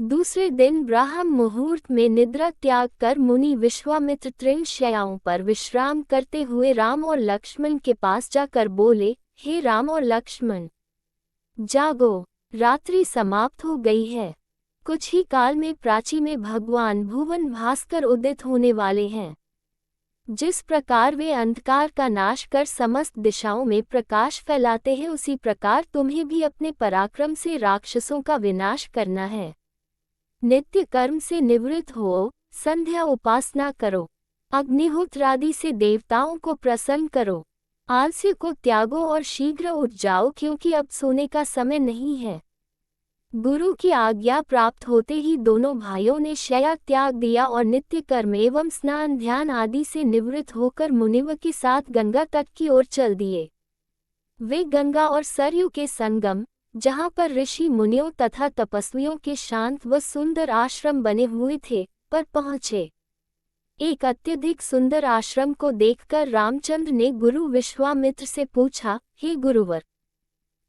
दूसरे दिन ब्राह्म मुहूर्त में निद्रा त्याग कर मुनि विश्वामित्र तृण शैयाओं पर विश्राम करते हुए राम और लक्ष्मण के पास जाकर बोले, हे राम और लक्ष्मण, जागो, रात्रि समाप्त हो गई है। कुछ ही काल में प्राची में भगवान भुवन भास्कर उदित होने वाले हैं। जिस प्रकार वे अंधकार का नाश कर समस्त दिशाओं में प्रकाश फैलाते हैं, उसी प्रकार तुम्हें भी अपने पराक्रम से राक्षसों का विनाश करना है। नित्य कर्म से निवृत्त हो, संध्या उपासना करो, अग्निहोत्र आदि से देवताओं को प्रसन्न करो, आलस्य को त्यागो और शीघ्र उठ जाओ, क्योंकि अब सोने का समय नहीं है। गुरु की आज्ञा प्राप्त होते ही दोनों भाइयों ने शय्या त्याग दिया और नित्य कर्म एवं स्नान ध्यान आदि से निवृत्त होकर मुनिव के साथ गंगा तट की ओर चल दिए। वे गंगा और सरयू के संगम, जहाँ पर ऋषि मुनियों तथा तपस्वियों के शांत व सुंदर आश्रम बने हुए थे, पर पहुँचे। एक अत्यधिक सुंदर आश्रम को देखकर रामचंद्र ने गुरु विश्वामित्र से पूछा, हे गुरुवर,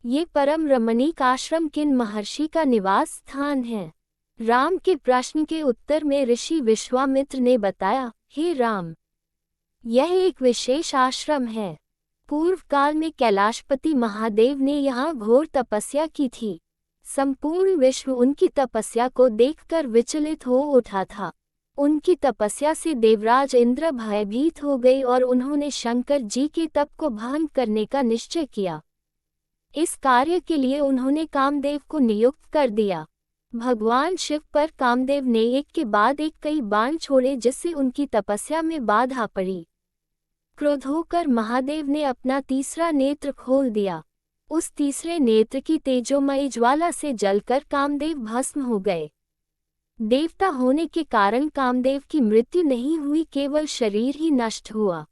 ये परम रमणीक आश्रम किन महर्षि का निवास स्थान है? राम के प्रश्न के उत्तर में ऋषि विश्वामित्र ने बताया, हे राम, यह एक विशेष आश्रम है। पूर्व काल में कैलाशपति महादेव ने यहाँ घोर तपस्या की थी। संपूर्ण विश्व उनकी तपस्या को देखकर विचलित हो उठा था। उनकी तपस्या से देवराज इंद्र भयभीत हो गए और उन्होंने शंकर जी के तप को भंग करने का निश्चय किया। इस कार्य के लिए उन्होंने कामदेव को नियुक्त कर दिया। भगवान शिव पर कामदेव ने एक के बाद एक कई बाण छोड़े, जिससे उनकी तपस्या में बाधा पड़ी। क्रोध होकर महादेव ने अपना तीसरा नेत्र खोल दिया। उस तीसरे नेत्र की तेजोमयी ज्वाला से जलकर कामदेव भस्म हो गए। देवता होने के कारण कामदेव की मृत्यु नहीं हुई, केवल शरीर ही नष्ट हुआ।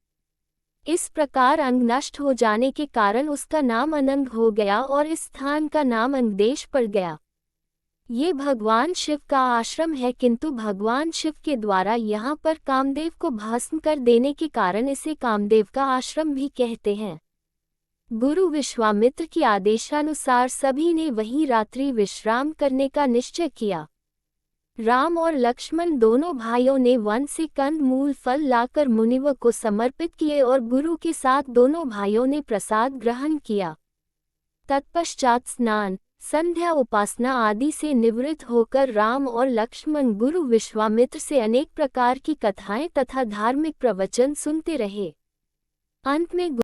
इस प्रकार अंग नष्ट हो जाने के कारण उसका नाम अनंग हो गया और इस स्थान का नाम अंगदेश पड़ गया। ये भगवान शिव का आश्रम है, किंतु भगवान शिव के द्वारा यहाँ पर कामदेव को भस्म कर देने के कारण इसे कामदेव का आश्रम भी कहते हैं। गुरु विश्वामित्र के आदेशानुसार सभी ने वहीं रात्रि विश्राम करने का निश्चय किया। राम और लक्ष्मण दोनों भाइयों ने वन से कंद मूल फल लाकर मुनिव को समर्पित किए और गुरु के साथ दोनों भाइयों ने प्रसाद ग्रहण किया। तत्पश्चात स्नान, संध्या उपासना आदि से निवृत्त होकर राम और लक्ष्मण गुरु विश्वामित्र से अनेक प्रकार की कथाएं तथा धार्मिक प्रवचन सुनते रहे। अंत में